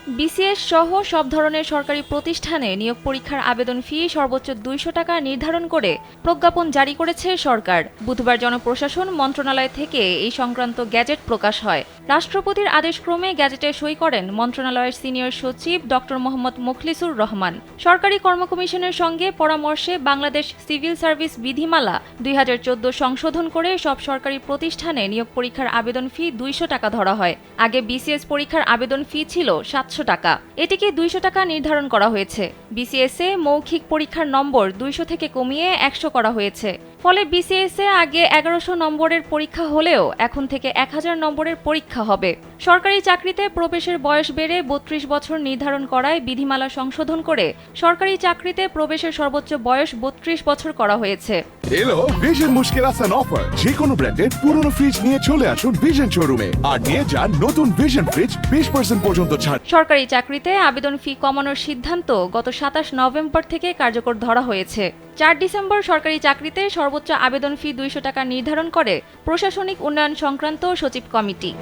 BCS সহ সব ধরনের সরকারি প্রতিষ্ঠানে নিয়োগ পরীক্ষার আবেদন ফি সর্বোচ্চ ২০০ টাকা নির্ধারণ করে প্রজ্ঞাপন জারি করেছে সরকার। বুধবার জনপ্রশাসন মন্ত্রণালয় থেকে এই সংক্রান্ত গ্যাজেট প্রকাশ হয়। রাষ্ট্রপতির আদেশক্রমে গ্যাজেটে সই করেন মন্ত্রণালয়ের সিনিয়র সচিব ড. মোহাম্মদ মুখলিসুর রহমান। সরকারি কর্ম কমিশনের সঙ্গে পরামর্শে বাংলাদেশ সিভিল সার্ভিস বিধিমালা ২০১৪ সংশোধন করে সব সরকারি প্রতিষ্ঠানে নিয়োগ পরীক্ষার আবেদন ফি ২০০ টাকা ধরা হয়। আগে বিসিএস পরীক্ষার আবেদন ফি ছিল ৭০০ টাকা। এটিকে ২০০ টাকা নির্ধারণ করা হয়েছে। বিসিএসে মৌখিক পরীক্ষার নম্বর ২০০ থেকে কমিয়ে ১০০ করা হয়েছে। ফলে বিসিএসে আগে ১১০০ নম্বরের পরীক্ষা হলেও এখন থেকে ১০০০ নম্বরের পরীক্ষা হবে। সরকারি চাকরিতে প্রবেশের বয়স বেড়ে ৩২ বছর নির্ধারণ করায় বিধিমালা সংশোধন করে সরকারি চাকরিতে প্রবেশের সর্বোচ্চ বয়স ৩২ বছর করা হয়েছে। এলো ভিশন মুশকিল আসান অফার। যে কোনো ব্র্যান্ডের পুরনো ফ্রিজ নিয়ে চলে আসুন ভিশন শোরুমে আর নিয়ে যান নতুন ভিশন ফ্রিজ 20% পর্যন্ত ছাড়। সরকারি চাকরিতে আবেদন ফি কমানোর সিদ্ধান্ত গত ২৭ নভেম্বর থেকে কার্যকর ধরা হয়েছে। ৪ ডিসেম্বর সরকারি চাকরিতে সর্বোচ্চ আবেদন ফি ২০০ টাকা নির্ধারণ করে প্রশাসনিক উন্নয়ন সংক্রান্ত সচিব কমিটি।